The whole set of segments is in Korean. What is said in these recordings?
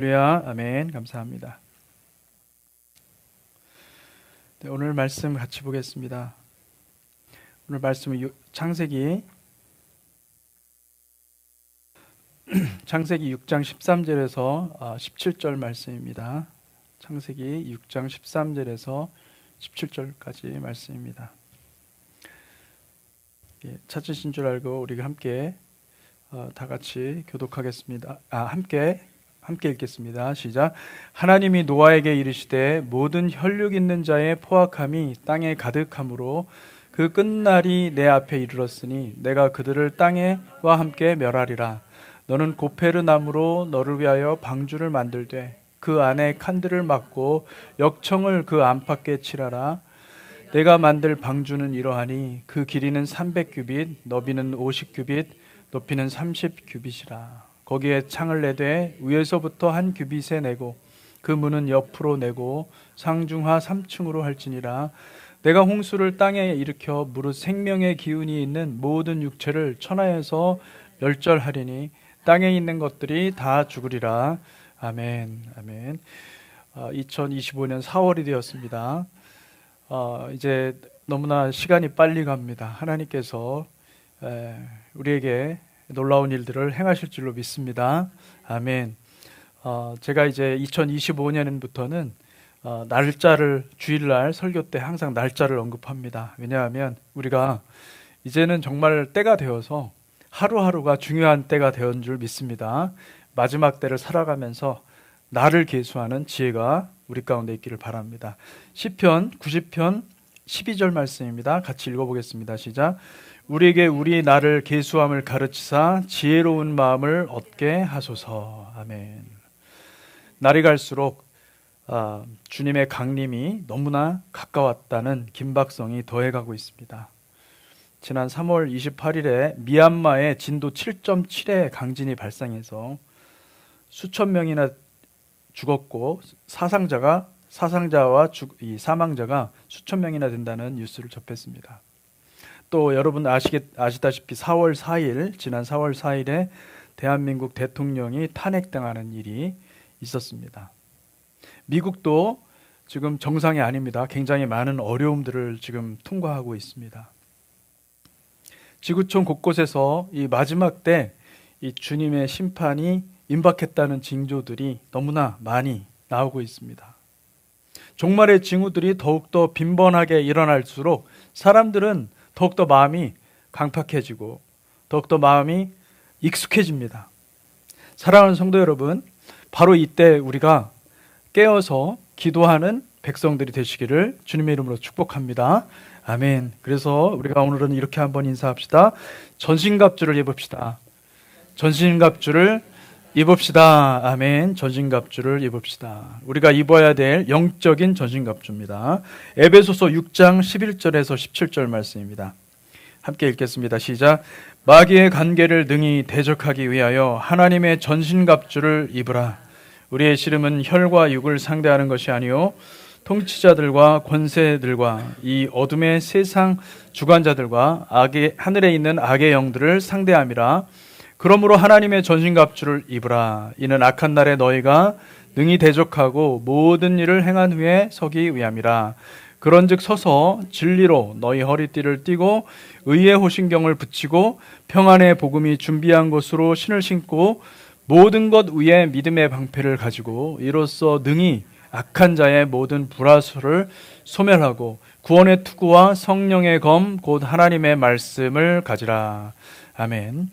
할렐루야, 아멘. 감사합니다. 네, 오늘 말씀 같이 보겠습니다. 오늘 말씀은 창세기 6장 13절에서 17절 말씀입니다. 창세기 6장 13절에서 17절까지 말씀입니다. 찾으신 줄 알고 우리가 함께 다 같이 교독하겠습니다. 함께 읽겠습니다. 시작. 하나님이 노아에게 이르시되 모든 혈육 있는 자의 포악함이 땅에 가득함으로 그 끝날이 내 앞에 이르렀으니 내가 그들을 땅에와 함께 멸하리라. 너는 고페르 나무로 너를 위하여 방주를 만들되 그 안에 칸들을 막고 역청을 그 안팎에 칠하라. 내가 만들 방주는 이러하니 그 길이는 300규빗, 너비는 50규빗, 높이는 30규빗이라. 거기에 창을 내되 위에서부터 한 규빗에 내고 그 문은 옆으로 내고 상중하 3층으로 할지니라. 내가 홍수를 땅에 일으켜 무릇 생명의 기운이 있는 모든 육체를 천하에서 멸절하리니 땅에 있는 것들이 다 죽으리라. 아멘. 아멘. 2025년 4월이 되었습니다. 이제 너무나 시간이 빨리 갑니다. 하나님께서 우리에게 놀라운 일들을 행하실 줄로 믿습니다. 아멘. 제가 이제 2025년부터는 날짜를 주일날 설교 때 항상 날짜를 언급합니다. 왜냐하면 우리가 이제는 정말 때가 되어서 하루하루가 중요한 때가 되었는 줄 믿습니다. 마지막 때를 살아가면서 나를 계수하는 지혜가 우리 가운데 있기를 바랍니다. 시편 90편 12절 말씀입니다. 같이 읽어보겠습니다. 시작. 우리에게 우리 나를 계수함을 가르치사 지혜로운 마음을 얻게 하소서. 아멘. 날이 갈수록 주님의 강림이 너무나 가까웠다는 긴박성이 더해가고 있습니다. 지난 3월 28일에 미얀마에 진도 7.7의 강진이 발생해서 수천 명이나 죽었고 사상자와 이 사망자가 수천 명이나 된다는 뉴스를 접했습니다. 또 여러분 아시다시피 지난 4월 4일에 대한민국 대통령이 탄핵당하는 일이 있었습니다. 미국도 지금 정상이 아닙니다. 굉장히 많은 어려움들을 지금 통과하고 있습니다. 지구촌 곳곳에서 이 마지막 때 이 주님의 심판이 임박했다는 징조들이 너무나 많이 나오고 있습니다. 종말의 징후들이 더욱더 빈번하게 일어날수록 사람들은 더욱더 마음이 강팍해지고 더욱더 마음이 익숙해집니다. 사랑하는 성도 여러분, 바로 이때 우리가 깨어서 기도하는 백성들이 되시기를 주님의 이름으로 축복합니다. 아멘. 그래서 우리가 오늘은 이렇게 한번 인사합시다. 전신갑주를 입읍시다. 전신갑주를 입읍시다. 아멘. 전신갑주를 입읍시다. 우리가 입어야 될 영적인 전신갑주입니다. 에베소서 6장 11절에서 17절 말씀입니다. 함께 읽겠습니다. 시작. 마귀의 관계를 능히 대적하기 위하여 하나님의 전신갑주를 입으라. 우리의 씨름은 혈과 육을 상대하는 것이 아니요 통치자들과 권세들과 이 어둠의 세상 주관자들과 하늘에 있는 악의 영들을 상대함이라. 그러므로 하나님의 전신갑주를 입으라. 이는 악한 날에 너희가 능히 대적하고 모든 일을 행한 후에 서기 위함이라. 그런즉 서서 진리로 너희 허리띠를 띠고 의의 호신경을 붙이고 평안의 복음이 준비한 것으로 신을 신고 모든 것 위에 믿음의 방패를 가지고 이로써 능히 악한 자의 모든 불화수를 소멸하고 구원의 투구와 성령의 검 곧 하나님의 말씀을 가지라. 아멘.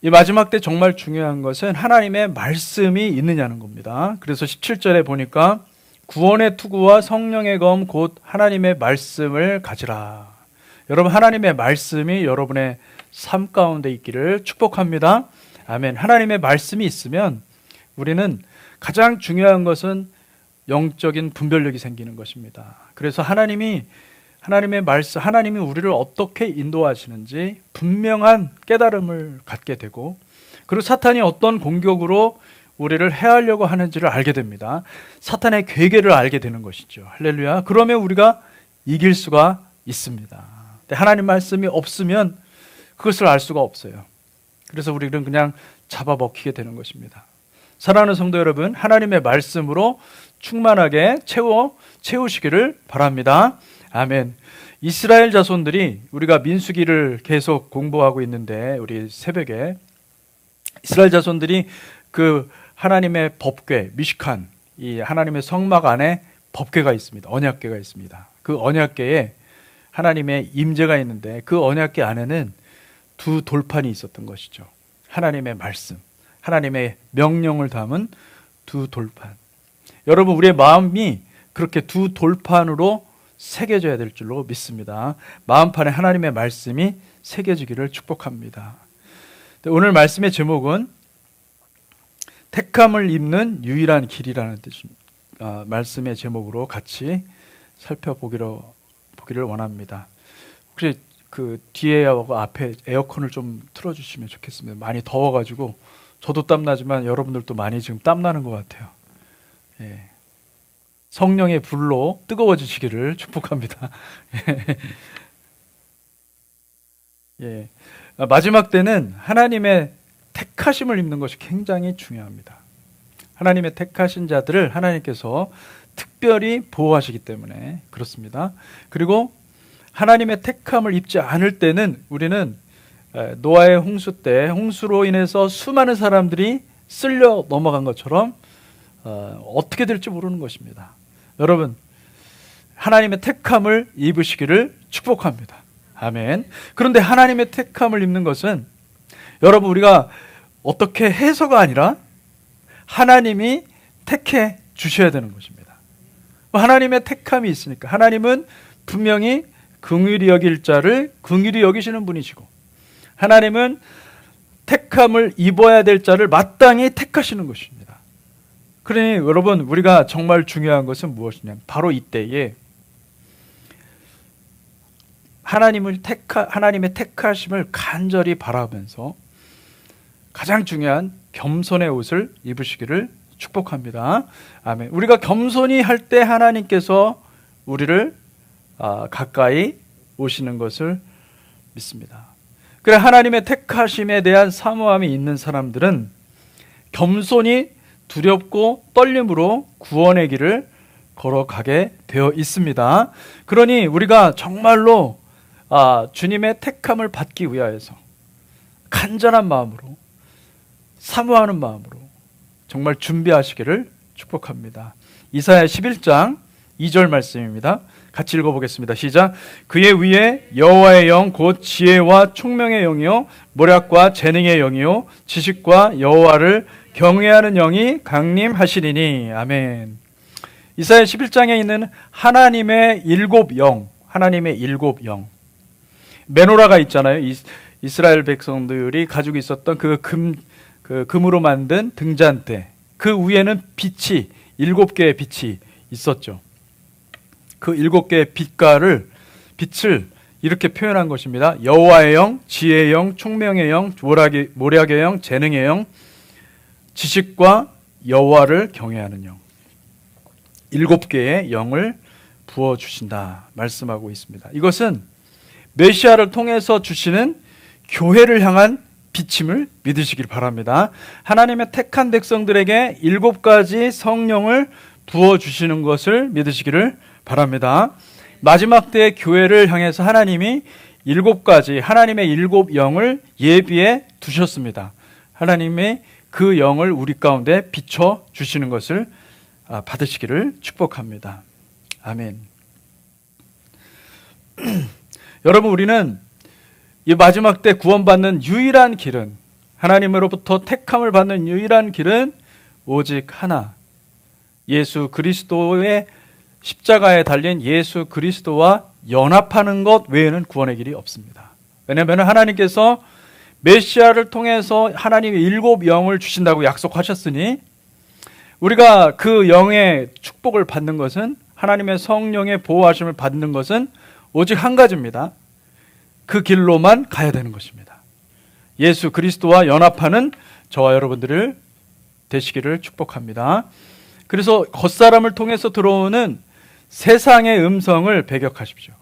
이 마지막 때 정말 중요한 것은 하나님의 말씀이 있느냐는 겁니다. 그래서 17절에 보니까 구원의 투구와 성령의 검 곧 하나님의 말씀을 가지라. 여러분, 하나님의 말씀이 여러분의 삶 가운데 있기를 축복합니다. 아멘. 하나님의 말씀이 있으면 우리는 가장 중요한 것은 영적인 분별력이 생기는 것입니다. 그래서 하나님의 말씀, 하나님이 우리를 어떻게 인도하시는지 분명한 깨달음을 갖게 되고, 그리고 사탄이 어떤 공격으로 우리를 해하려고 하는지를 알게 됩니다. 사탄의 괴계를 알게 되는 것이죠. 할렐루야. 그러면 우리가 이길 수가 있습니다. 하나님 말씀이 없으면 그것을 알 수가 없어요. 그래서 우리는 그냥 잡아먹히게 되는 것입니다. 사랑하는 성도 여러분, 하나님의 말씀으로 충만하게 채우시기를 바랍니다. 아멘. 이스라엘 자손들이, 우리가 민수기를 계속 공부하고 있는데 우리 새벽에 이스라엘 자손들이 그 하나님의 법궤 미시칸, 이 하나님의 성막 안에 법궤가 있습니다. 언약궤가 있습니다. 그 언약궤에 하나님의 임재가 있는데 그 언약궤 안에는 두 돌판이 있었던 것이죠. 하나님의 말씀, 하나님의 명령을 담은 두 돌판. 여러분, 우리의 마음이 그렇게 두 돌판으로 새겨져야 될 줄로 믿습니다. 마음판에 하나님의 말씀이 새겨지기를 축복합니다. 오늘 말씀의 제목은 택함을 입는 유일한 길이라는 말씀의 제목으로 같이 살펴보기를 원합니다. 혹시 그 뒤에하고 앞에 에어컨을 좀 틀어주시면 좋겠습니다. 많이 더워가지고 저도 땀나지만 여러분들도 많이 지금 땀나는 것 같아요. 예. 성령의 불로 뜨거워지시기를 축복합니다. 예. 마지막 때는 하나님의 택하심을 입는 것이 굉장히 중요합니다. 하나님의 택하신 자들을 하나님께서 특별히 보호하시기 때문에 그렇습니다. 그리고 하나님의 택함을 입지 않을 때는 우리는 노아의 홍수 때 홍수로 인해서 수많은 사람들이 쓸려 넘어간 것처럼 어떻게 될지 모르는 것입니다. 여러분, 하나님의 택함을 입으시기를 축복합니다. 아멘. 그런데 하나님의 택함을 입는 것은 여러분, 우리가 어떻게 해서가 아니라 하나님이 택해 주셔야 되는 것입니다. 하나님의 택함이 있으니까 하나님은 분명히 긍휼히 여길 자를 긍휼히 여기시는 분이시고, 하나님은 택함을 입어야 될 자를 마땅히 택하시는 것입니다. 그러니 여러분, 우리가 정말 중요한 것은 무엇이냐면 바로 이때에 하나님의 택하심을 간절히 바라면서 가장 중요한 겸손의 옷을 입으시기를 축복합니다. 아멘. 우리가 겸손히 할 때 하나님께서 우리를 가까이 오시는 것을 믿습니다. 그래, 하나님의 택하심에 대한 사모함이 있는 사람들은 겸손히 두렵고 떨림으로 구원의 길을 걸어가게 되어 있습니다. 그러니 우리가 정말로 주님의 택함을 받기 위하여서 간절한 마음으로, 사모하는 마음으로 정말 준비하시기를 축복합니다. 이사야 11장 2절 말씀입니다. 같이 읽어보겠습니다. 시작. 그의 위에 여호와의 영 곧 지혜와 총명의 영이요 모략과 재능의 영이요 지식과 여호와를 경외하는 영이 강림하시리니. 아멘. 이사야 11장에 있는 하나님의 일곱 영, 하나님의 일곱 영. 메노라가 있잖아요. 이스라엘 백성들이 가지고 있었던 그 금으로 만든 등잔대, 그 위에는 빛이, 7개의 빛이 있었죠. 그 7개의 빛을 이렇게 표현한 것입니다. 여호와의 영, 지혜의 영, 총명의 영, 모략의 영, 재능의 영, 지식과 여호와를 경외하는 영. 7개의 영을 부어주신다 말씀하고 있습니다. 이것은 메시아를 통해서 주시는 교회를 향한 비침을 믿으시길 바랍니다. 하나님의 택한 백성들에게 7가지 성령을 부어주시는 것을 믿으시기를 바랍니다. 마지막 때 교회를 향해서 하나님이 7가지 하나님의 7영을 예비해 두셨습니다. 하나님의 그 영을 우리 가운데 비춰주시는 것을 받으시기를 축복합니다. 아멘. 여러분, 우리는 이 마지막 때 구원받는 유일한 길은, 하나님으로부터 택함을 받는 유일한 길은 오직 하나, 예수 그리스도의 십자가에 달린 예수 그리스도와 연합하는 것 외에는 구원의 길이 없습니다. 왜냐하면 하나님께서 메시아를 통해서 하나님의 7영을 주신다고 약속하셨으니 우리가 그 영의 축복을 받는 것은, 하나님의 성령의 보호하심을 받는 것은 오직 한 가지입니다. 그 길로만 가야 되는 것입니다. 예수 그리스도와 연합하는 저와 여러분들을 되시기를 축복합니다. 그래서 겉사람을 통해서 들어오는 세상의 음성을 배격하십시오.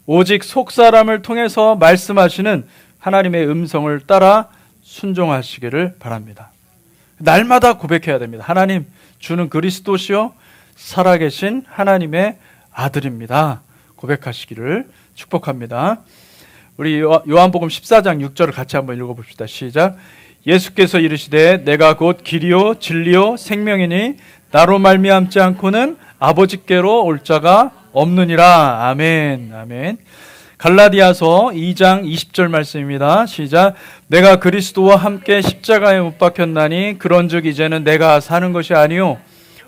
오직 속사람을 통해서 말씀하시는 하나님의 음성을 따라 순종하시기를 바랍니다. 날마다 고백해야 됩니다. 하나님, 주는 그리스도시요 살아계신 하나님의 아들입니다. 고백하시기를 축복합니다. 우리 요한복음 14장 6절을 같이 한번 읽어봅시다. 시작. 예수께서 이르시되 내가 곧 길이요 진리요 생명이니 나로 말미암지 않고는 아버지께로 올 자가 없느니라. 아멘. 아멘. 갈라디아서 2장 20절 말씀입니다. 시작. 내가 그리스도와 함께 십자가에 못 박혔나니 그런즉 이제는 내가 사는 것이 아니요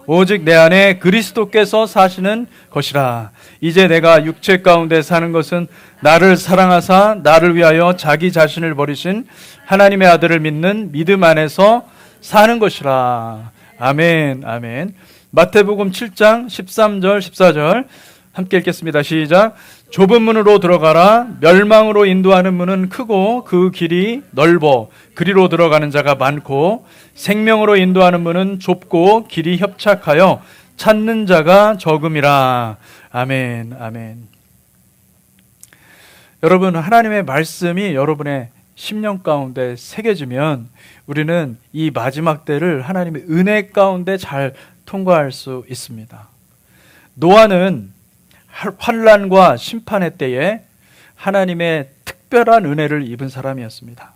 오직 내 안에 그리스도께서 사시는 것이라. 이제 내가 육체 가운데 사는 것은 나를 사랑하사 나를 위하여 자기 자신을 버리신 하나님의 아들을 믿는 믿음 안에서 사는 것이라. 아멘. 아멘. 마태복음 7장 13절 14절 함께 읽겠습니다. 시작. 좁은 문으로 들어가라. 멸망으로 인도하는 문은 크고 그 길이 넓어 그리로 들어가는 자가 많고 생명으로 인도하는 문은 좁고 길이 협착하여 찾는 자가 적음이라. 아멘. 아멘. 여러분, 하나님의 말씀이 여러분의 심령 가운데 새겨지면 우리는 이 마지막 때를 하나님의 은혜 가운데 잘 통과할 수 있습니다. 노아는 환난과 심판의 때에 하나님의 특별한 은혜를 입은 사람이었습니다.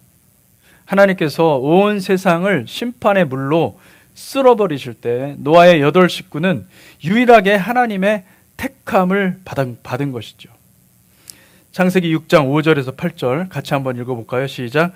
하나님께서 온 세상을 심판의 물로 쓸어버리실 때 노아의 8 식구는 유일하게 하나님의 택함을 받은 것이죠. 창세기 6장 5절에서 8절 같이 한번 읽어볼까요? 시작.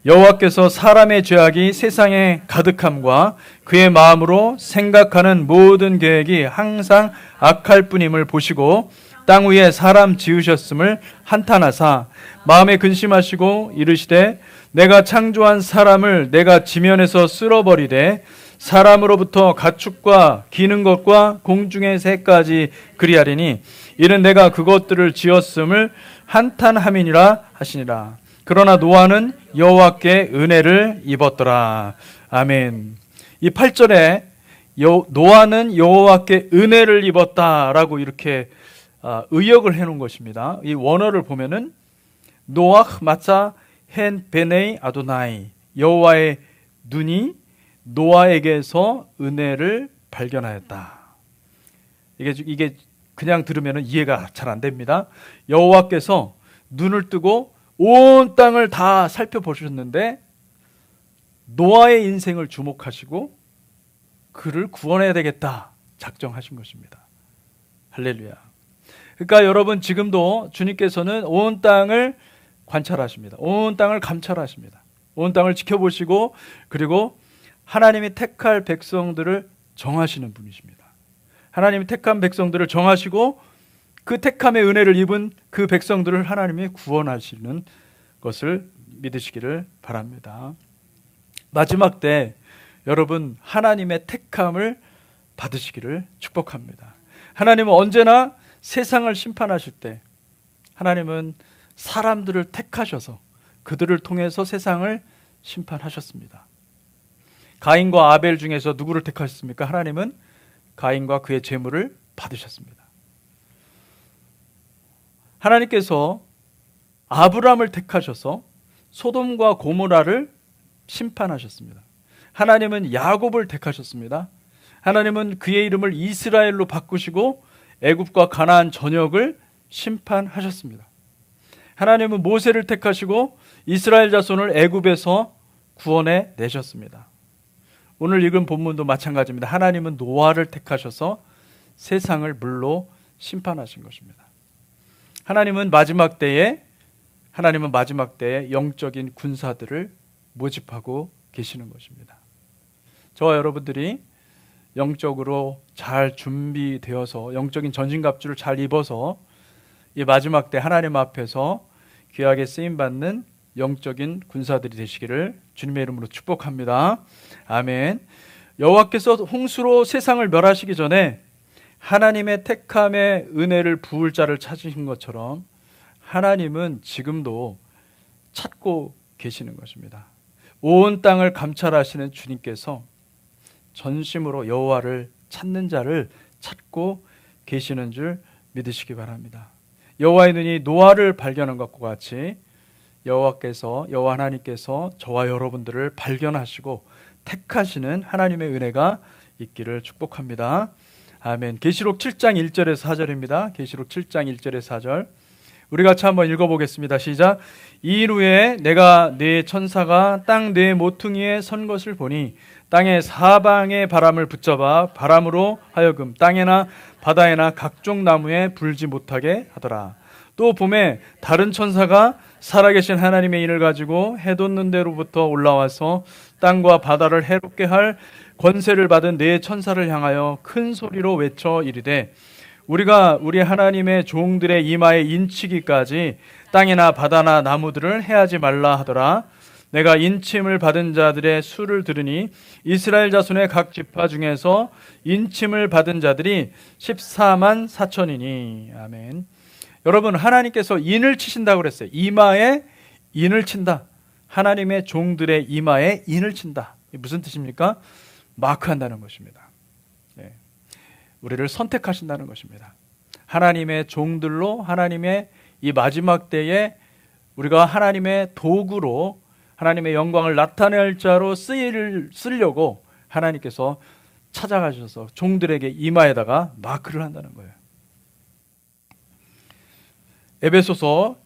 여호와께서 사람의 죄악이 세상에 가득함과 그의 마음으로 생각하는 모든 계획이 항상 악할 뿐임을 보시고 땅 위에 사람 지으셨음을 한탄하사 마음에 근심하시고 이르시되 내가 창조한 사람을 내가 지면에서 쓸어버리되 사람으로부터 가축과 기는 것과 공중의 새까지 그리하리니 이는 내가 그것들을 지었음을 한탄함이니라 하시니라. 그러나 노아는 여호와께 은혜를 입었더라. 아멘. 이 8절에 노아는 여호와께 은혜를 입었다라고 이렇게 의역을 해놓은 것입니다. 이 원어를 보면은 노아 마차 헨 베네이 아도나이, 여호와의 눈이 노아에게서 은혜를 발견하였다. 이게 그냥 들으면 이해가 잘 안 됩니다. 여호와께서 눈을 뜨고 온 땅을 다 살펴보셨는데 노아의 인생을 주목하시고 그를 구원해야 되겠다 작정하신 것입니다. 할렐루야. 그러니까 여러분, 지금도 주님께서는 온 땅을 관찰하십니다. 온 땅을 감찰하십니다. 온 땅을 지켜보시고 그리고 하나님이 택할 백성들을 정하시는 분이십니다. 하나님이 택한 백성들을 정하시고 그 택함의 은혜를 입은 그 백성들을 하나님이 구원하시는 것을 믿으시기를 바랍니다. 마지막 때 여러분, 하나님의 택함을 받으시기를 축복합니다. 하나님은 언제나 세상을 심판하실 때 하나님은 사람들을 택하셔서 그들을 통해서 세상을 심판하셨습니다. 가인과 아벨 중에서 누구를 택하셨습니까? 하나님은 가인과 그의 재물을 받으셨습니다. 하나님께서 아브람을 택하셔서 소돔과 고모라를 심판하셨습니다. 하나님은 야곱을 택하셨습니다. 하나님은 그의 이름을 이스라엘로 바꾸시고 애굽과 가나안 전역을 심판하셨습니다. 하나님은 모세를 택하시고 이스라엘 자손을 애굽에서 구원해 내셨습니다. 오늘 읽은 본문도 마찬가지입니다. 하나님은 노아를 택하셔서 세상을 물로 심판하신 것입니다. 하나님은 마지막 때에 영적인 군사들을 모집하고 계시는 것입니다. 저와 여러분들이 영적으로 잘 준비되어서 영적인 전신갑주를 잘 입어서 이 마지막 때 하나님 앞에서 귀하게 쓰임받는 영적인 군사들이 되시기를 주님의 이름으로 축복합니다. 아멘. 여호와께서 홍수로 세상을 멸하시기 전에 하나님의 택함의 은혜를 부을 자를 찾으신 것처럼 하나님은 지금도 찾고 계시는 것입니다. 온 땅을 감찰하시는 주님께서 전심으로 여호와를 찾는 자를 찾고 계시는 줄 믿으시기 바랍니다. 여호와의 눈이 노아를 발견한 것과 같이 여호와 하나님께서 저와 여러분들을 발견하시고 택하시는 하나님의 은혜가 있기를 축복합니다. 아멘. 계시록 7장 1절에서 4절입니다. 계시록 7장 1절에서 4절. 우리 같이 한번 읽어보겠습니다. 시작. 이일 후에 내가 네 천사가 땅 네 모퉁이에 선 것을 보니 땅의 사방의 바람을 붙잡아 바람으로 하여금 땅에나 바다에나 각종 나무에 불지 못하게 하더라. 또 봄에 다른 천사가 살아계신 하나님의 인을 가지고 해돋는 데로부터 올라와서 땅과 바다를 해롭게 할 권세를 받은 네 천사를 향하여 큰 소리로 외쳐 이르되 우리가 우리 하나님의 종들의 이마에 인치기까지 땅이나 바다나 나무들을 해하지 말라 하더라. 내가 인침을 받은 자들의 수를 들으니 이스라엘 자손의 각 지파 중에서 인침을 받은 자들이 14만 4천이니. 아멘. 여러분, 하나님께서 인을 치신다고 그랬어요. 이마에 인을 친다. 하나님의 종들의 이마에 인을 친다. 무슨 뜻입니까? 마크한다는 것입니다. 네. 우리를 선택하신다는 것입니다. 하나님의 종들로 하나님의 이 마지막 때에 우리가 하나님의 도구로 하나님의 영광을 나타낼 자로 쓰려고 하나님께서 찾아가셔서 종들에게 이마에다가 마크를 한다는 거예요. 에베소서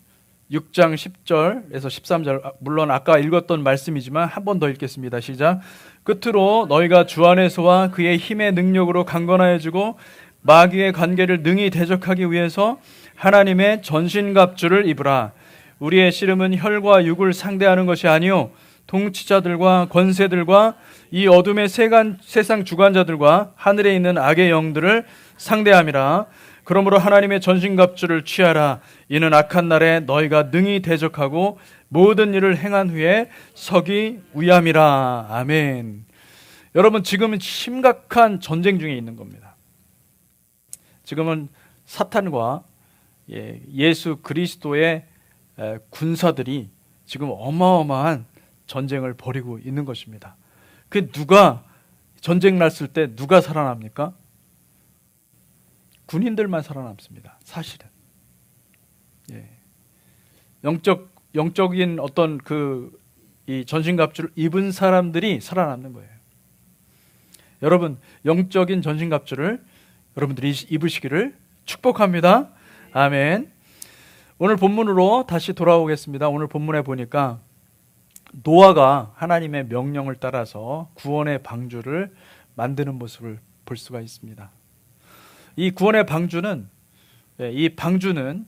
6장 10절에서 13절, 물론 아까 읽었던 말씀이지만 한 번 더 읽겠습니다. 시작. 끝으로 너희가 주 안에서와 그의 힘의 능력으로 강건하여지고 마귀의 관계를 능히 대적하기 위해서 하나님의 전신갑주를 입으라. 우리의 씨름은 혈과 육을 상대하는 것이 아니요 통치자들과 권세들과 이 어둠의 세상 주관자들과 하늘에 있는 악의 영들을 상대함이라. 그러므로 하나님의 전신갑주를 취하라. 이는 악한 날에 너희가 능히 대적하고 모든 일을 행한 후에 서기 위함이라. 아멘. 여러분, 지금은 심각한 전쟁 중에 있는 겁니다. 지금은 사탄과 예수 그리스도의 군사들이 지금 어마어마한 전쟁을 벌이고 있는 것입니다. 그 누가 전쟁 났을 때 누가 살아납니까? 군인들만 살아남습니다. 사실은. 영적인 어떤 이 전신갑주를 입은 사람들이 살아남는 거예요. 여러분, 영적인 전신갑주를 여러분들이 입으시기를 축복합니다. 아멘. 오늘 본문으로 다시 돌아오겠습니다. 오늘 본문에 보니까 노아가 하나님의 명령을 따라서 구원의 방주를 만드는 모습을 볼 수가 있습니다. 이 구원의 방주는, 이 방주는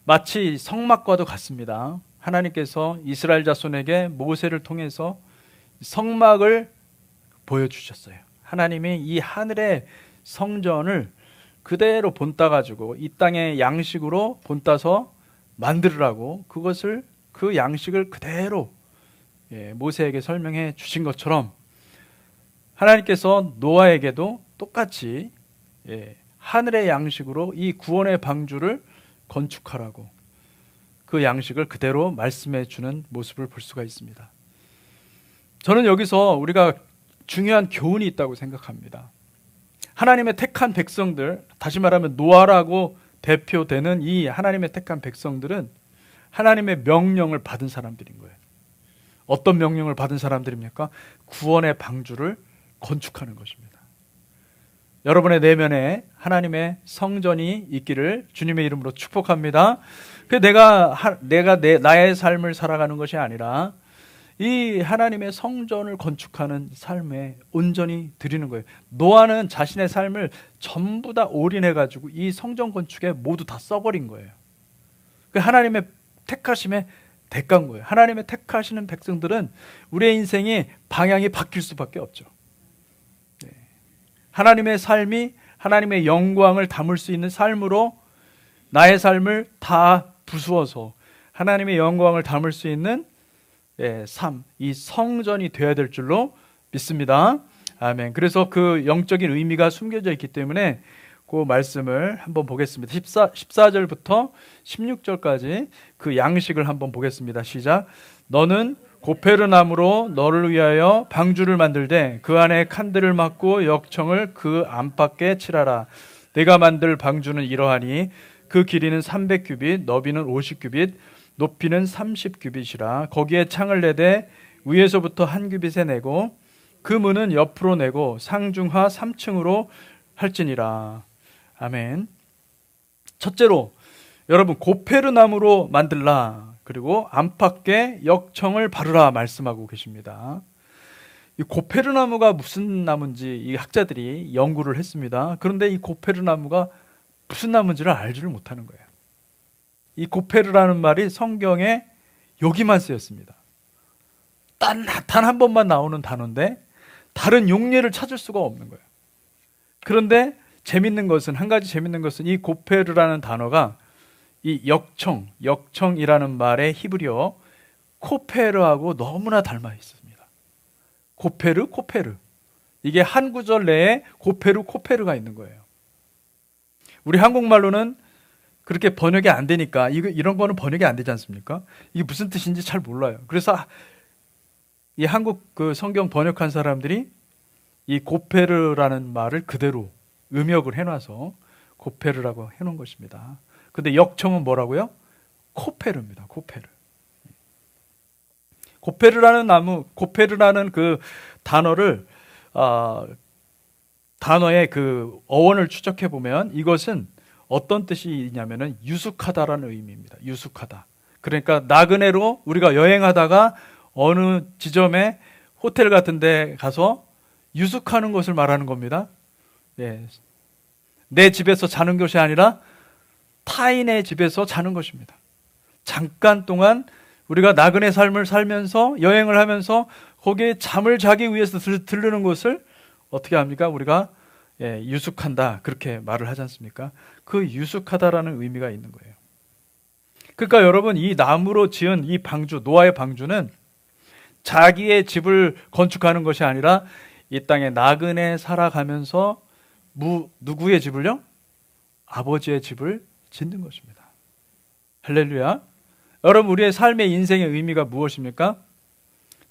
마치 성막과도 같습니다. 하나님께서 이스라엘 자손에게 모세를 통해서 성막을 보여주셨어요. 하나님이 이 하늘의 성전을 그대로 본따가지고 이 땅의 양식으로 본따서 만들으라고 그 양식을 그대로 모세에게 설명해 주신 것처럼 하나님께서 노아에게도 똑같이 하늘의 양식으로 이 구원의 방주를 건축하라고 그 양식을 그대로 말씀해 주는 모습을 볼 수가 있습니다. 저는 여기서 우리가 중요한 교훈이 있다고 생각합니다. 하나님의 택한 백성들, 다시 말하면 노아라고 대표되는 이 하나님의 택한 백성들은 하나님의 명령을 받은 사람들인 거예요. 어떤 명령을 받은 사람들입니까? 구원의 방주를 건축하는 것입니다. 여러분의 내면에 하나님의 성전이 있기를 주님의 이름으로 축복합니다. 나의 삶을 살아가는 것이 아니라 이 하나님의 성전을 건축하는 삶에 온전히 드리는 거예요. 노아는 자신의 삶을 전부 다 올인해가지고 이 성전 건축에 모두 다 써버린 거예요. 하나님의 택하심의 대가인 거예요. 하나님의 택하시는 백성들은 우리의 인생이 방향이 바뀔 수밖에 없죠. 하나님의 삶이 하나님의 영광을 담을 수 있는 삶으로 나의 삶을 다 부수어서 하나님의 영광을 담을 수 있는 삶, 이 성전이 되어야 될 줄로 믿습니다. 아멘. 그래서 그 영적인 의미가 숨겨져 있기 때문에 그 말씀을 한번 보겠습니다. 14절부터 16절까지 그 양식을 한번 보겠습니다. 시작. 너는 고페르나무로 너를 위하여 방주를 만들되 그 안에 칸들을 막고 역청을 그 안팎에 칠하라. 내가 만들 방주는 이러하니 그 길이는 300규빗, 너비는 50규빗, 높이는 30규빗이라. 거기에 창을 내되 위에서부터 한 규빗에 내고 그 문은 옆으로 내고 상중하 3층으로 할지니라. 아멘. 첫째로 여러분 고페르나무로 만들라. 그리고 안팎에 역청을 바르라 말씀하고 계십니다. 이 고페르나무가 무슨 나무인지 이 학자들이 연구를 했습니다. 그런데 이 고페르나무가 무슨 나무인지를 알지를 못하는 거예요. 이 고페르라는 말이 성경에 여기만 쓰였습니다. 단 한 번만 나오는 단어인데 다른 용례를 찾을 수가 없는 거예요. 그런데 한 가지 재밌는 것은 이 고페르라는 단어가 이 역청이라는 말의 히브리어 코페르하고 너무나 닮아 있습니다. 고페르. 이게 한 구절 내에 코페르가 있는 거예요. 우리 한국말로는 그렇게 번역이 안 되니까 이런 거는 번역이 안 되지 않습니까? 이게 무슨 뜻인지 잘 몰라요. 그래서 이 한국 그 성경 번역한 사람들이 이 고페르라는 말을 그대로 음역을 해놔서 고페르라고 해놓은 것입니다. 근데 역청은 뭐라고요? 코페르입니다. 고페르라는 그 단어를 단어의 그 어원을 추적해 보면 이것은 어떤 뜻이 있냐면은 유숙하다라는 의미입니다. 유숙하다. 그러니까 나그네로 우리가 여행하다가 어느 지점에 호텔 같은 데 가서 유숙하는 것을 말하는 겁니다. 예. 내 집에서 자는 것이 아니라 타인의 집에서 자는 것입니다. 잠깐 동안 우리가 나그네 삶을 살면서 여행을 하면서 거기에 잠을 자기 위해서 들르는 것을 어떻게 합니까? 우리가 유숙한다 그렇게 말을 하지 않습니까? 그 유숙하다라는 의미가 있는 거예요. 그러니까 여러분 이 나무로 지은 이 방주, 노아의 방주는 자기의 집을 건축하는 것이 아니라 이 땅에 나그네 살아가면서 누구의 집을요? 아버지의 집을 짓는 것입니다. 할렐루야. 여러분 우리의 삶의 인생의 의미가 무엇입니까?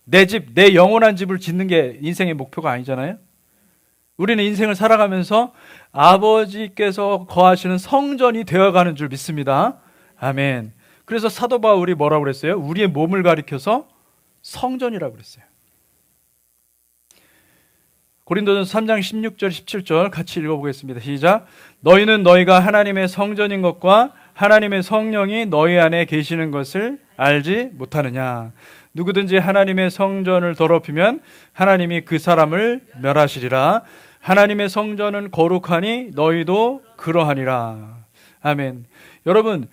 내 집, 내 영원한 집을 짓는 게 인생의 목표가 아니잖아요. 우리는 인생을 살아가면서 아버지께서 거하시는 성전이 되어가는 줄 믿습니다. 아멘. 그래서 사도 바울이 뭐라고 그랬어요? 우리의 몸을 가리켜서 성전이라고 그랬어요. 고린도전서 3장 16절 17절 같이 읽어보겠습니다. 시작. 너희는 너희가 하나님의 성전인 것과 하나님의 성령이 너희 안에 계시는 것을 알지 못하느냐. 누구든지 하나님의 성전을 더럽히면 하나님이 그 사람을 멸하시리라. 하나님의 성전은 거룩하니 너희도 그러하니라. 아멘. 여러분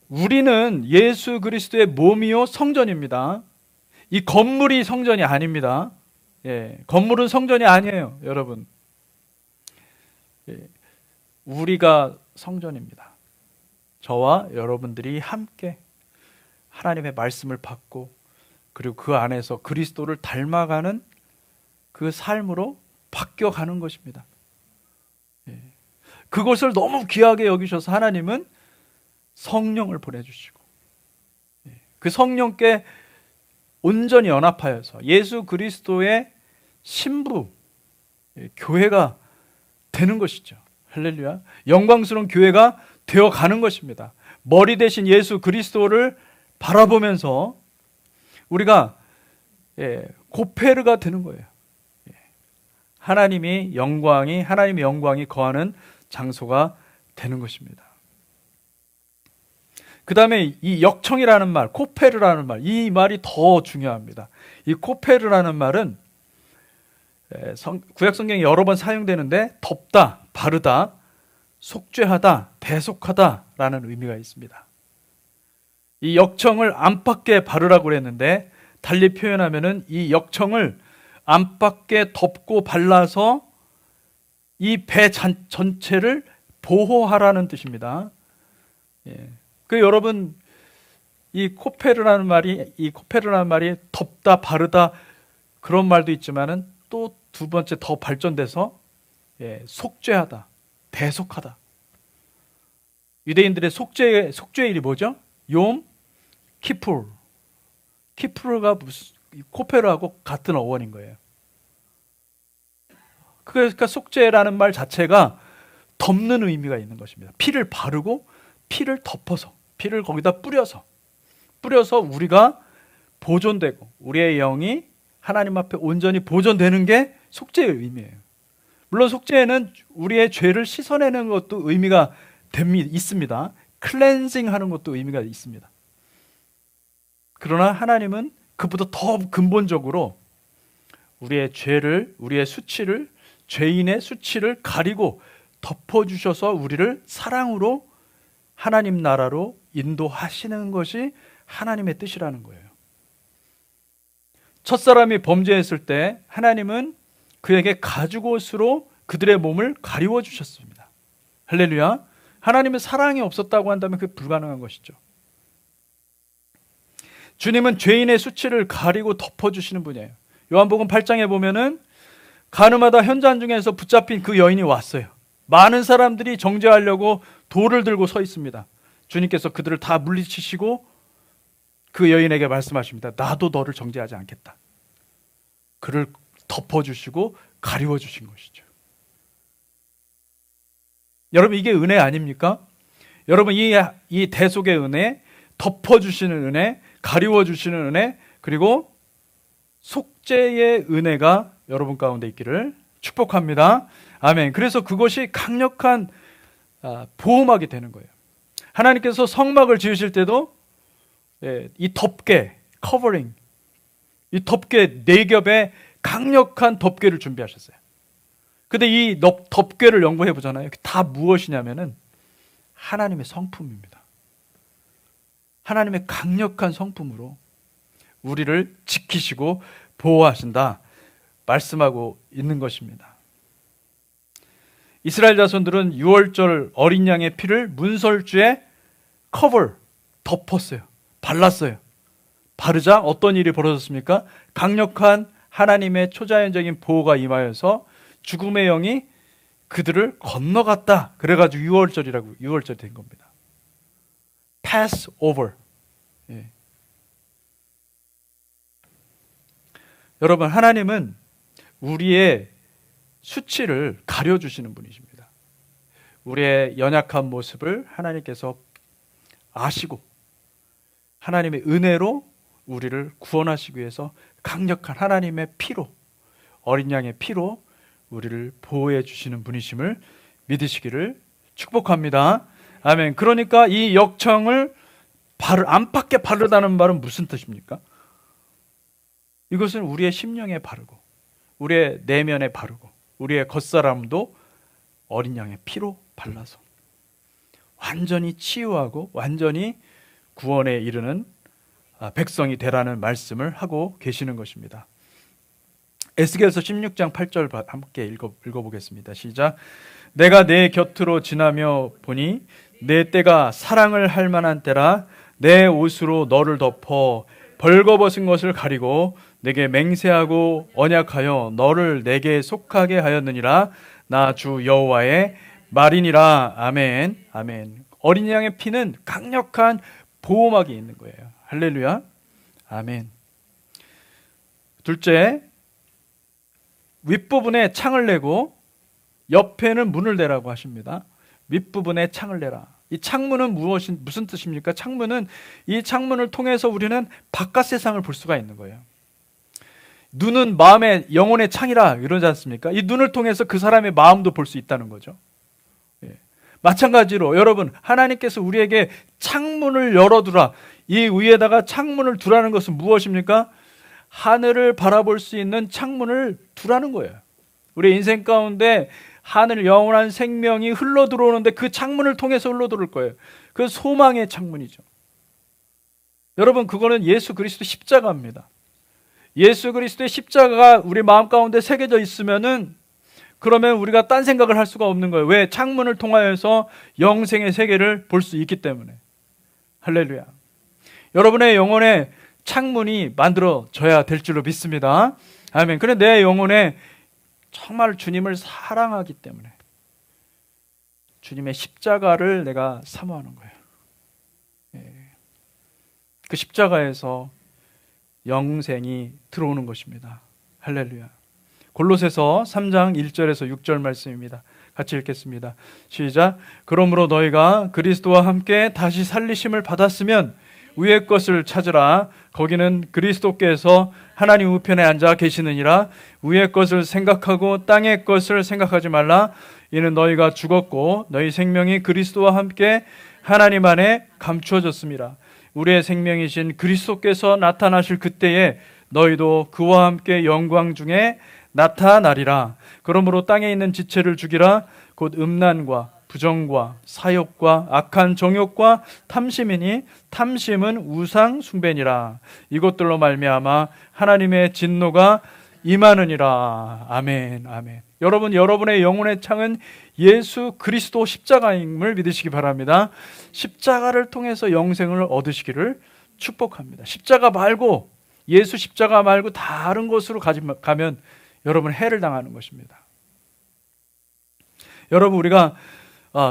우리는 예수 그리스도의 몸이요 성전입니다. 이 건물이 성전이 아닙니다. 건물은 성전이 아니에요, 여러분. 우리가 성전입니다. 저와 여러분들이 함께 하나님의 말씀을 받고 그리고 그 안에서 그리스도를 닮아가는 그 삶으로 바뀌어가는 것입니다. 그것을 너무 귀하게 여기셔서 하나님은 성령을 보내주시고 그 성령께 온전히 연합하여서 예수 그리스도의 신부 교회가 되는 것이죠. 할렐루야. 영광스러운 교회가 되어가는 것입니다. 머리 대신 예수 그리스도를 바라보면서 우리가 고페르가 되는 거예요. 하나님의 영광이 거하는 장소가 되는 것입니다. 그 다음에 이 역청이라는 말, 코페르라는 말, 이 말이 더 중요합니다. 이 코페르라는 말은 구약 성경에 여러 번 사용되는데 덮다, 바르다, 속죄하다, 대속하다라는 의미가 있습니다. 이 역청을 안팎에 바르라고 그랬는데 달리 표현하면은 이 역청을 안팎에 덮고 발라서 이 배 전체를 보호하라는 뜻입니다. 그 여러분 이 코페르라는 말이 덮다, 바르다 그런 말도 있지만은 또 두 번째 더 발전돼서 속죄하다, 대속하다. 유대인들의 속죄일이 뭐죠? 욤 키푸르. 키푸르가 코페르하고 같은 어원인 거예요. 그러니까 속죄라는 말 자체가 덮는 의미가 있는 것입니다. 피를 바르고 피를 덮어서, 피를 거기다 뿌려서 우리가 보존되고 우리의 영이 하나님 앞에 온전히 보존되는 게 속죄의 의미예요. 물론 속죄에는 우리의 죄를 씻어내는 것도 의미가 있습니다. 클렌징 하는 것도 의미가 있습니다. 그러나 하나님은 그보다 더 근본적으로 우리의 죄를, 우리의 수치를, 죄인의 수치를 가리고 덮어주셔서 우리를 사랑으로 하나님 나라로 인도하시는 것이 하나님의 뜻이라는 거예요. 첫사람이 범죄했을 때 하나님은 그에게 가죽옷으로 그들의 몸을 가리워 주셨습니다. 할렐루야. 하나님은 사랑이 없었다고 한다면 그게 불가능한 것이죠. 주님은 죄인의 수치를 가리고 덮어주시는 분이에요. 요한복음 8장에 보면은 가늠하다 현장 중에서 붙잡힌 그 여인이 왔어요. 많은 사람들이 정죄하려고 돌을 들고 서 있습니다. 주님께서 그들을 다 물리치시고 그 여인에게 말씀하십니다. 나도 너를 정죄하지 않겠다. 그를 덮어주시고 가리워주신 것이죠. 여러분, 이게 은혜 아닙니까? 여러분, 이 대속의 은혜, 덮어주시는 은혜, 가리워주시는 은혜, 그리고 속죄의 은혜가 여러분 가운데 있기를 축복합니다. 아멘. 그래서 그것이 강력한 보호막이 되는 거예요. 하나님께서 성막을 지으실 때도 이 덮개, 커버링, 이 덮개 4겹의 강력한 덮개를 준비하셨어요. 근데 이 덮개를 연구해 보잖아요. 다 무엇이냐면은 하나님의 성품입니다. 하나님의 강력한 성품으로 우리를 지키시고 보호하신다 말씀하고 있는 것입니다. 이스라엘 자손들은 유월절 어린 양의 피를 문설주에 덮었어요. 발랐어요. 바르자 어떤 일이 벌어졌습니까? 강력한 하나님의 초자연적인 보호가 임하여서 죽음의 영이 그들을 건너갔다. 그래가지고 유월절이 된 겁니다. Pass over. 예. 여러분, 하나님은 우리의 수치를 가려주시는 분이십니다. 우리의 연약한 모습을 하나님께서 아시고 하나님의 은혜로 우리를 구원하시기 위해서 강력한 하나님의 피로, 어린 양의 피로 우리를 보호해 주시는 분이심을 믿으시기를 축복합니다. 아멘. 그러니까 이 역청을 안팎에 바르다는 말은 무슨 뜻입니까? 이것은 우리의 심령에 바르고 우리의 내면에 바르고 우리의 겉사람도 어린 양의 피로 발라서 완전히 치유하고 완전히 구원에 이르는 백성이 되라는 말씀을 하고 계시는 것입니다. 에스겔서 16장 8절 함께 읽어보겠습니다. 시작. 내가 내 곁으로 지나며 보니 내 때가 사랑을 할 만한 때라. 내 옷으로 너를 덮어 벌거벗은 것을 가리고 내게 맹세하고 언약하여 너를 내게 속하게 하였느니라. 나 주 여호와의 말이니라. 아멘. 아멘. 어린 양의 피는 강력한 보호막이 있는 거예요. 할렐루야. 아멘. 둘째, 윗부분에 창을 내고 옆에는 문을 내라고 하십니다. 윗부분에 창을 내라. 이 창문은 무슨 뜻입니까? 창문은 이 창문을 통해서 우리는 바깥 세상을 볼 수가 있는 거예요. 눈은 마음의 영혼의 창이라 이러지 않습니까? 이 눈을 통해서 그 사람의 마음도 볼 수 있다는 거죠. 예. 마찬가지로 여러분, 하나님께서 우리에게 창문을 열어두라. 이 위에다가 창문을 두라는 것은 무엇입니까? 하늘을 바라볼 수 있는 창문을 두라는 거예요. 우리 인생 가운데 하늘 영원한 생명이 흘러 들어오는데 그 창문을 통해서 흘러 들어올 거예요. 그 소망의 창문이죠. 여러분, 그거는 예수 그리스도 십자가입니다. 예수 그리스도의 십자가가 우리 마음 가운데 새겨져 있으면은 그러면 우리가 딴 생각을 할 수가 없는 거예요. 왜? 창문을 통하여서 영생의 세계를 볼 수 있기 때문에. 할렐루야. 여러분의 영혼에 창문이 만들어져야 될 줄로 믿습니다. 아멘. 그래, 내 영혼에 정말 주님을 사랑하기 때문에 주님의 십자가를 내가 사모하는 거예요. 예. 그 십자가에서 영생이 들어오는 것입니다. 할렐루야. 골로새서 3장 1절에서 6절 말씀입니다. 같이 읽겠습니다. 시작. 그러므로 너희가 그리스도와 함께 다시 살리심을 받았으면 위의 것을 찾으라. 거기는 그리스도께서 하나님 우편에 앉아 계시느니라. 위의 것을 생각하고 땅의 것을 생각하지 말라. 이는 너희가 죽었고 너희 생명이 그리스도와 함께 하나님 안에 감추어졌습니다. 우리의 생명이신 그리스도께서 나타나실 그때에 너희도 그와 함께 영광 중에 나타나리라. 그러므로 땅에 있는 지체를 죽이라. 곧 음란과 부정과 사욕과 악한 정욕과 탐심이니 탐심은 우상 숭배니라. 이것들로 말미암아 하나님의 진노가 임하느니라. 아멘, 아멘. 여러분, 여러분의 영혼의 창은 예수 그리스도 십자가임을 믿으시기 바랍니다. 십자가를 통해서 영생을 얻으시기를 축복합니다. 십자가 말고, 예수 십자가 말고 다른 곳으로 가면 여러분 해를 당하는 것입니다. 여러분, 우리가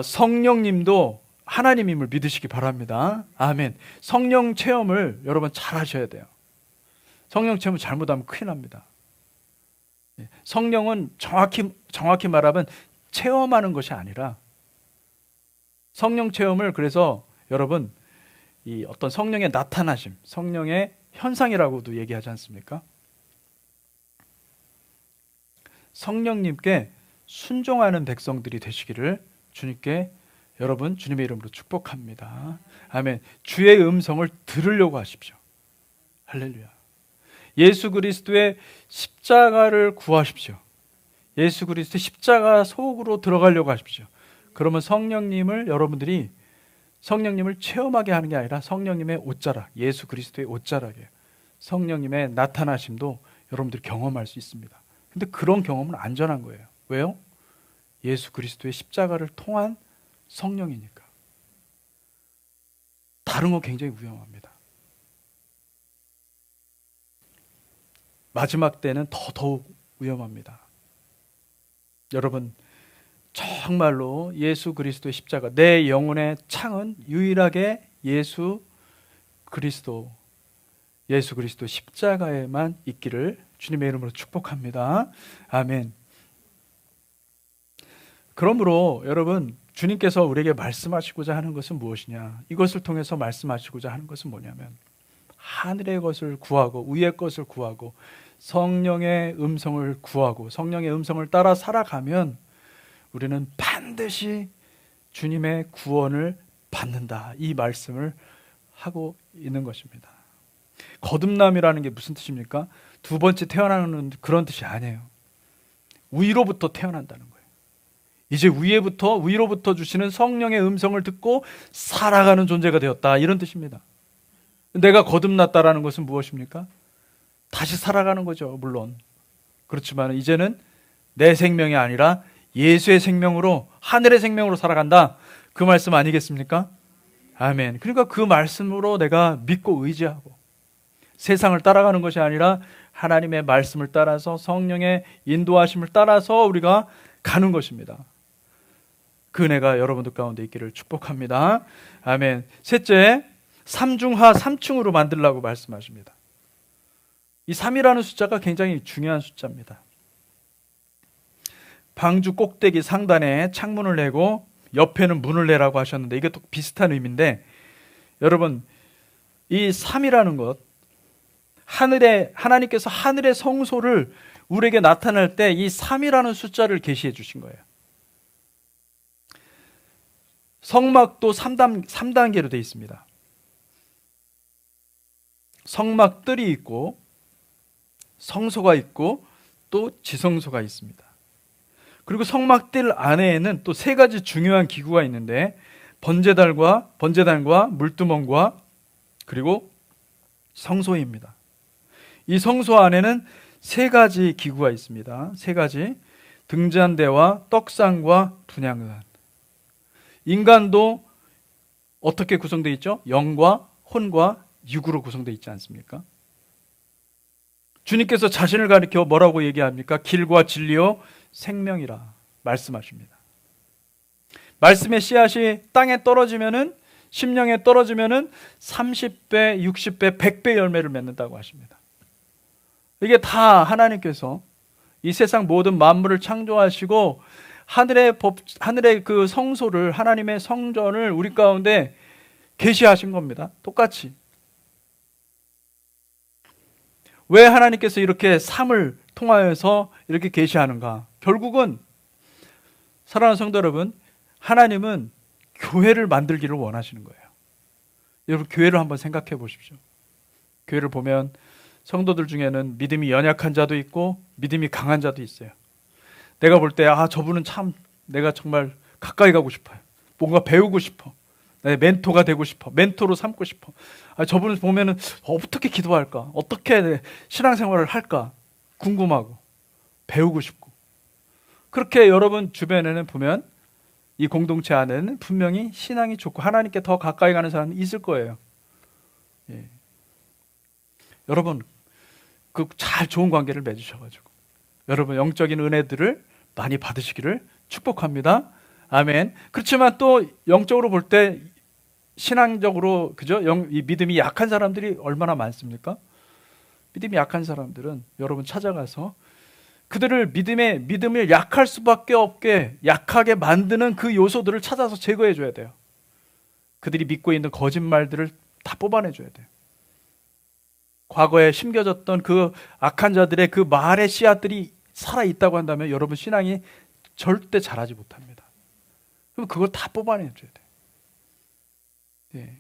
성령님도 하나님임을 믿으시기 바랍니다. 아멘. 성령 체험을 여러분 잘 하셔야 돼요. 성령 체험을 잘못하면 큰일 납니다. 성령은 정확히 말하면 체험하는 것이 아니라, 성령 체험을 그래서 여러분 이 어떤 성령의 나타나심, 성령의 현상이라고도 얘기하지 않습니까? 성령님께 순종하는 백성들이 되시기를 주님께 여러분 주님의 이름으로 축복합니다. 아멘. 주의 음성을 들으려고 하십시오. 할렐루야. 예수 그리스도의 십자가를 구하십시오. 예수 그리스도의 십자가 속으로 들어가려고 하십시오. 그러면 여러분들이 성령님을 체험하게 하는 게 아니라 성령님의 옷자락, 예수 그리스도의 옷자락이에요. 성령님의 나타나심도 여러분들이 경험할 수 있습니다. 근데 그런 경험은 안전한 거예요. 왜요? 예수 그리스도의 십자가를 통한 성령이니까. 다른 거 굉장히 위험합니다. 마지막 때는 더더욱 위험합니다. 여러분, 정말로 예수 그리스도의 십자가, 내 영혼의 창은 유일하게 예수 그리스도 십자가에만 있기를 주님의 이름으로 축복합니다. 아멘. 그러므로 여러분, 주님께서 우리에게 말씀하시고자 하는 것은 무엇이냐? 이것을 통해서 말씀하시고자 하는 것은 뭐냐면, 하늘의 것을 구하고 위의 것을 구하고 성령의 음성을 구하고 성령의 음성을 따라 살아가면 우리는 반드시 주님의 구원을 받는다. 이 말씀을 하고 있는 것입니다. 거듭남이라는 게 무슨 뜻입니까? 두 번째 태어나는 그런 뜻이 아니에요. 위로부터 태어난다는 거예요. 이제 위로부터 주시는 성령의 음성을 듣고 살아가는 존재가 되었다. 이런 뜻입니다. 내가 거듭났다라는 것은 무엇입니까? 다시 살아가는 거죠. 물론. 그렇지만 이제는 내 생명이 아니라 예수의 생명으로, 하늘의 생명으로 살아간다. 그 말씀 아니겠습니까? 아멘. 그러니까 그 말씀으로 내가 믿고 의지하고 세상을 따라가는 것이 아니라 하나님의 말씀을 따라서 성령의 인도하심을 따라서 우리가 가는 것입니다. 그 은혜가 여러분들 가운데 있기를 축복합니다. 아멘. 셋째, 삼중하 삼층으로 만들라고 말씀하십니다. 이 3이라는 숫자가 굉장히 중요한 숫자입니다. 방주 꼭대기 상단에 창문을 내고 옆에는 문을 내라고 하셨는데, 이게 또 비슷한 의미인데, 여러분, 이 3이라는 것, 하나님께서 하늘의 성소를 우리에게 나타낼 때 이 3이라는 숫자를 계시해 주신 거예요. 성막도 3단계로 되어 있습니다. 성막들이 있고 성소가 있고 또 지성소가 있습니다. 그리고 성막들 안에는 또 세 가지 중요한 기구가 있는데, 번제단과 물두멍과 그리고 성소입니다. 이 성소 안에는 세 가지 기구가 있습니다. 세 가지. 등잔대와 떡상과 분향단. 인간도 어떻게 구성되어 있죠? 영과 혼과 육으로 구성되어 있지 않습니까? 주님께서 자신을 가리켜 뭐라고 얘기합니까? 길과 진리요 생명이라 말씀하십니다. 말씀의 씨앗이 땅에 떨어지면은, 심령에 떨어지면은 30배, 60배, 100배 열매를 맺는다고 하십니다. 이게 다 하나님께서 이 세상 모든 만물을 창조하시고 하늘의 그 성소를, 하나님의 성전을 우리 가운데 계시하신 겁니다. 똑같이 왜 하나님께서 이렇게 삶을 통하여서 이렇게 계시하는가? 결국은 사랑하는 성도 여러분, 하나님은 교회를 만들기를 원하시는 거예요. 여러분, 교회를 한번 생각해 보십시오. 교회를 보면 성도들 중에는 믿음이 연약한 자도 있고 믿음이 강한 자도 있어요. 내가 볼 때 저분은 참 내가 정말 가까이 가고 싶어요. 뭔가 배우고 싶어. 내 멘토가 되고 싶어. 멘토로 삼고 싶어. 저분을 보면은 어떻게 기도할까? 어떻게 신앙생활을 할까? 궁금하고 배우고 싶고. 그렇게 여러분 주변에는 보면 이 공동체 안에는 분명히 신앙이 좋고 하나님께 더 가까이 가는 사람이 있을 거예요. 예. 여러분, 그 잘 좋은 관계를 맺으셔가지고 여러분 영적인 은혜들을 많이 받으시기를 축복합니다. 아멘. 그렇지만 또 영적으로 볼 때 신앙적으로 그죠? 이 믿음이 약한 사람들이 얼마나 많습니까? 믿음이 약한 사람들은 여러분 찾아가서 그들을 믿음을 약할 수밖에 없게 약하게 만드는 그 요소들을 찾아서 제거해 줘야 돼요. 그들이 믿고 있는 거짓말들을 다 뽑아내 줘야 돼요. 과거에 심겨졌던 그 악한 자들의 그 말의 씨앗들이 살아있다고 한다면 여러분 신앙이 절대 자라지 못합니다. 그럼 그걸 다 뽑아내줘야 돼요. 예.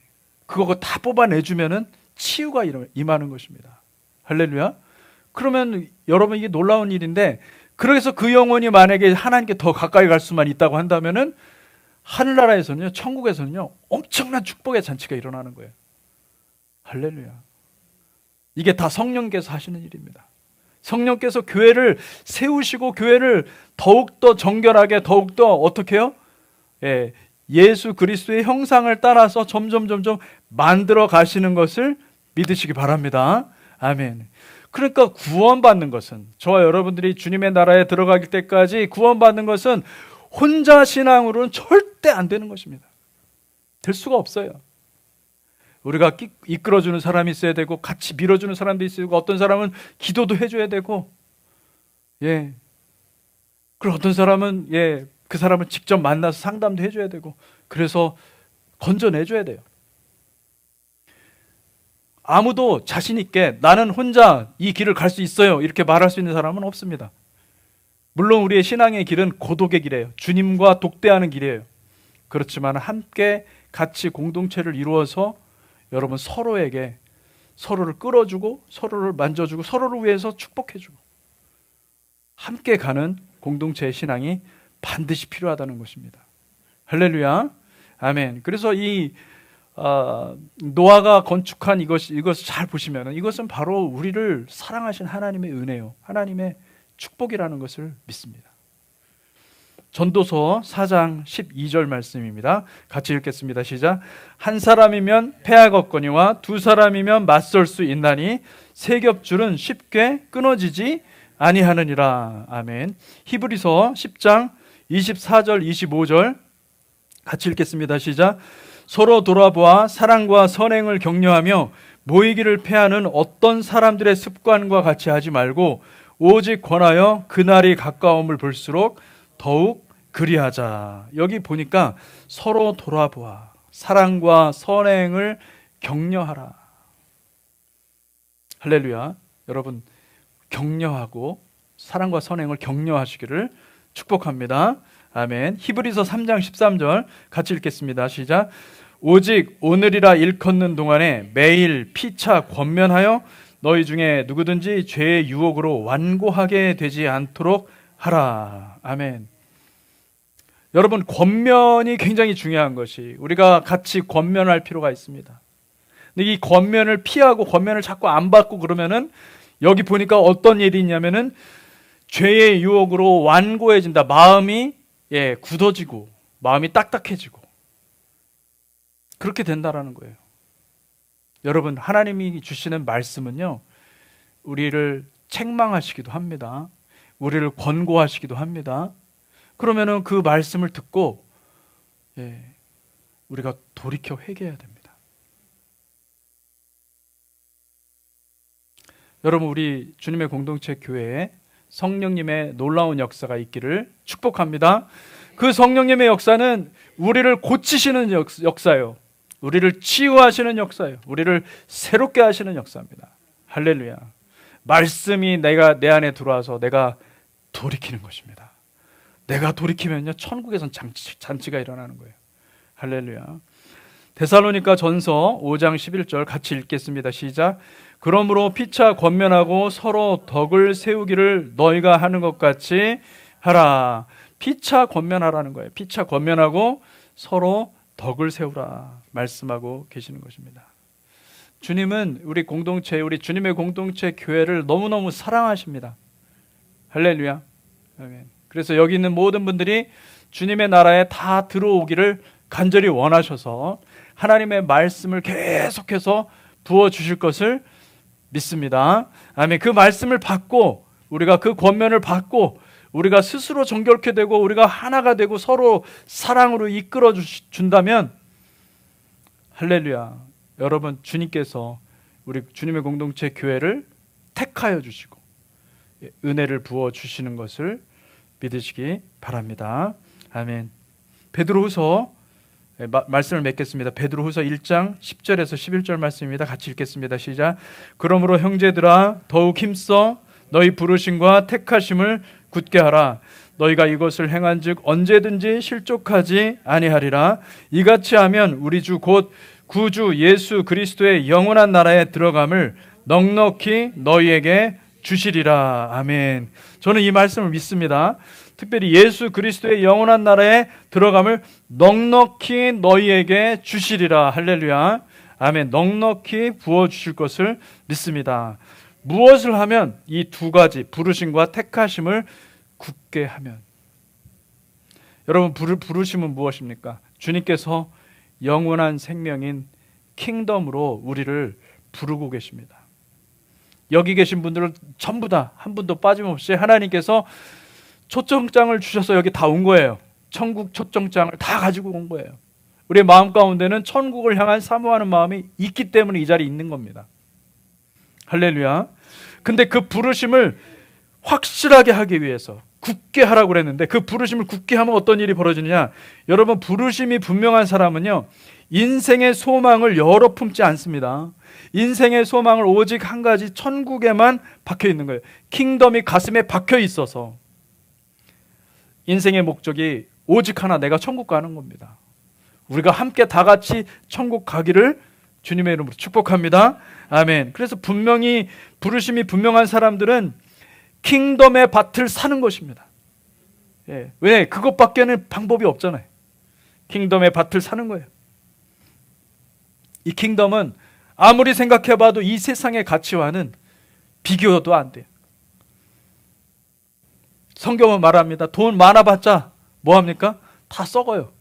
그거 다 뽑아내주면은 치유가 임하는 것입니다. 할렐루야. 그러면 여러분 이게 놀라운 일인데, 그래서 그 영혼이 만약에 하나님께 더 가까이 갈 수만 있다고 한다면은 하늘나라에서는요, 천국에서는요, 엄청난 축복의 잔치가 일어나는 거예요. 할렐루야. 이게 다 성령께서 하시는 일입니다. 성령께서 교회를 세우시고 교회를 더욱더 정결하게 더욱더 어떻게 해요? 예, 예수 그리스도의 형상을 따라서 점점 만들어 가시는 것을 믿으시기 바랍니다. 아멘. 그러니까 구원받는 것은, 저와 여러분들이 주님의 나라에 들어가기 때까지 구원받는 것은 혼자 신앙으로는 절대 안 되는 것입니다. 될 수가 없어요. 우리가 이끌어주는 사람이 있어야 되고, 같이 밀어주는 사람도 있어야 되고, 어떤 사람은 기도도 해줘야 되고, 예. 그리고 어떤 사람은, 예, 그 사람을 직접 만나서 상담도 해줘야 되고, 그래서 건져내줘야 돼요. 아무도 자신 있게 나는 혼자 이 길을 갈 수 있어요, 이렇게 말할 수 있는 사람은 없습니다. 물론 우리의 신앙의 길은 고독의 길이에요. 주님과 독대하는 길이에요. 그렇지만 함께 같이 공동체를 이루어서 여러분 서로에게 서로를 끌어주고 서로를 만져주고 서로를 위해서 축복해주고 함께 가는 공동체의 신앙이 반드시 필요하다는 것입니다. 할렐루야. 아멘. 그래서 이 노아가 건축한 이것을 잘 보시면 이것은 바로 우리를 사랑하신 하나님의 은혜요, 하나님의 축복이라는 것을 믿습니다. 전도서 4장 12절 말씀입니다. 같이 읽겠습니다. 시작. 한 사람이면 패하겠거니와 두 사람이면 맞설 수 있나니 세 겹줄은 쉽게 끊어지지 아니하느니라. 아멘. 히브리서 10장 24절 25절 같이 읽겠습니다. 시작. 서로 돌아보아 사랑과 선행을 격려하며 모이기를 패하는 어떤 사람들의 습관과 같이 하지 말고 오직 권하여 그날이 가까움을 볼수록 더욱 그리하자. 여기 보니까 서로 돌아보아 사랑과 선행을 격려하라. 할렐루야. 여러분 격려하고 사랑과 선행을 격려하시기를 축복합니다. 아멘. 히브리서 3장 13절 같이 읽겠습니다. 시작. 오직 오늘이라 일컫는 동안에 매일 피차 권면하여 너희 중에 누구든지 죄의 유혹으로 완고하게 되지 않도록 하라. 아멘. 여러분 권면이 굉장히 중요한 것이, 우리가 같이 권면할 필요가 있습니다. 근데 이 권면을 피하고 권면을 자꾸 안 받고 그러면은 여기 보니까 어떤 일이 있냐면은 죄의 유혹으로 완고해진다. 마음이 굳어지고 마음이 딱딱해지고 그렇게 된다라는 거예요. 여러분 하나님이 주시는 말씀은요, 우리를 책망하시기도 합니다. 우리를 권고하시기도 합니다. 그러면은 그 말씀을 듣고 우리가 돌이켜 회개해야 됩니다. 여러분 우리 주님의 공동체 교회에 성령님의 놀라운 역사가 있기를 축복합니다. 그 성령님의 역사는 우리를 고치시는 역사예요. 우리를 치유하시는 역사예요. 우리를 새롭게 하시는 역사입니다. 할렐루야. 말씀이 내 안에 들어와서 내가 돌이키는 것입니다. 내가 돌이키면요, 천국에선 잔치가 일어나는 거예요. 할렐루야. 데살로니가 전서 5장 11절 같이 읽겠습니다. 시작. 그러므로 피차 권면하고 서로 덕을 세우기를 너희가 하는 것 같이 하라. 피차 권면하라는 거예요. 피차 권면하고 서로 덕을 세우라 말씀하고 계시는 것입니다. 주님은 우리 주님의 공동체 교회를 너무너무 사랑하십니다. 할렐루야. 아멘. 그래서 여기 있는 모든 분들이 주님의 나라에 다 들어오기를 간절히 원하셔서 하나님의 말씀을 계속해서 부어주실 것을 믿습니다. 아멘. 그 말씀을 받고 우리가 그 권면을 받고 우리가 스스로 정결케 되고 우리가 하나가 되고 서로 사랑으로 이끌어 준다면, 할렐루야, 여러분, 주님께서 우리 주님의 공동체 교회를 택하여 주시고 은혜를 부어 주시는 것을 믿으시기 바랍니다. 아멘. 베드로후서 말씀을 맺겠습니다. 베드로후서 1장 10절에서 11절 말씀입니다. 같이 읽겠습니다. 시작. 그러므로 형제들아 더욱 힘써 너희 부르심과 택하심을 굳게 하라. 너희가 이것을 행한즉 언제든지 실족하지 아니하리라. 이같이 하면 우리 주 곧 구주 예수 그리스도의 영원한 나라에 들어감을 넉넉히 너희에게 주시리라. 아멘. 저는 이 말씀을 믿습니다. 특별히 예수 그리스도의 영원한 나라에 들어감을 넉넉히 너희에게 주시리라. 할렐루야. 아멘. 넉넉히 부어주실 것을 믿습니다. 무엇을 하면? 이 두 가지, 부르심과 택하심을 굳게 하면. 여러분, 부르심은 무엇입니까? 주님께서 영원한 생명인 킹덤으로 우리를 부르고 계십니다. 여기 계신 분들은 전부 다 한 분도 빠짐없이 하나님께서 초청장을 주셔서 여기 다 온 거예요. 천국 초청장을 다 가지고 온 거예요. 우리의 마음 가운데는 천국을 향한 사모하는 마음이 있기 때문에 이 자리에 있는 겁니다. 할렐루야. 근데 그 부르심을 확실하게 하기 위해서 굳게 하라고 그랬는데, 그 부르심을 굳게 하면 어떤 일이 벌어지느냐? 여러분, 부르심이 분명한 사람은요, 인생의 소망을 여러 품지 않습니다. 인생의 소망을 오직 한 가지, 천국에만 박혀 있는 거예요. 킹덤이 가슴에 박혀 있어서 인생의 목적이 오직 하나, 내가 천국 가는 겁니다. 우리가 함께 다 같이 천국 가기를 주님의 이름으로 축복합니다. 아멘. 그래서 분명히 부르심이 분명한 사람들은 킹덤의 밭을 사는 것입니다. 예. 왜? 그것밖에는 방법이 없잖아요. 킹덤의 밭을 사는 거예요. 이 킹덤은 아무리 생각해봐도 이 세상의 가치와는 비교도 안 돼요. 성경은 말합니다. 돈 많아봤자 뭐합니까? 다 썩어요.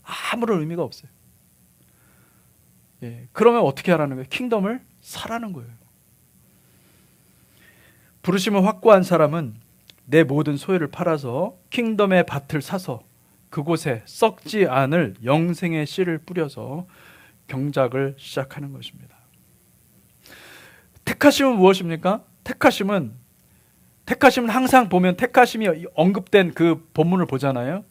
아무런 의미가 없어요. 예. 그러면 어떻게 하라는 거예요? 킹덤을 사라는 거예요. 부르심을 확고한 사람은 내 모든 소유를 팔아서 킹덤의 밭을 사서 그곳에 썩지 않을 영생의 씨를 뿌려서 경작을 시작하는 것입니다. 택하심은 무엇입니까? 택하심은 항상 보면 택하심이 언급된 그 본문을 보잖아요.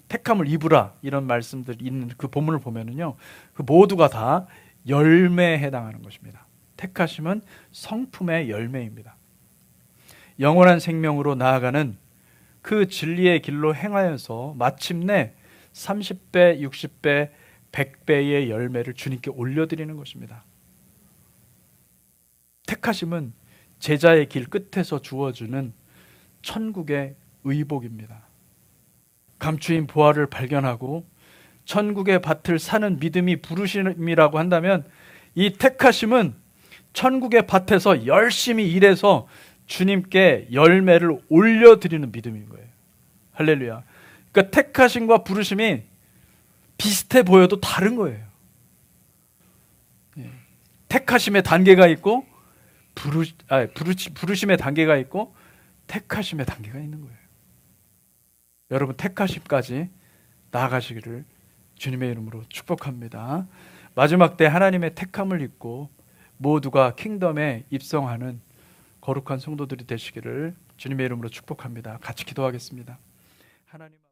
택함을 입으라 이런 말씀들이 있는 그 본문을 보면은요, 그 모두가 다 열매에 해당하는 것입니다. 택하심은 성품의 열매입니다. 영원한 생명으로 나아가는 그 진리의 길로 행하여서 마침내 30배, 60배, 100배의 열매를 주님께 올려드리는 것입니다. 택하심은 제자의 길 끝에서 주어주는 천국의 의복입니다. 감추인 보화를 발견하고 천국의 밭을 사는 믿음이 부르심이라고 한다면, 이 택하심은 천국의 밭에서 열심히 일해서 주님께 열매를 올려드리는 믿음인 거예요. 할렐루야. 그러니까 택하심과 부르심이 비슷해 보여도 다른 거예요. 택하심의 단계가 있고 부르심의 단계가 있고 택하심의 단계가 있는 거예요. 여러분, 택하심까지 나아가시기를 주님의 이름으로 축복합니다. 마지막 때 하나님의 택함을 입고 모두가 킹덤에 입성하는 거룩한 성도들이 되시기를 주님의 이름으로 축복합니다. 같이 기도하겠습니다. 하나님.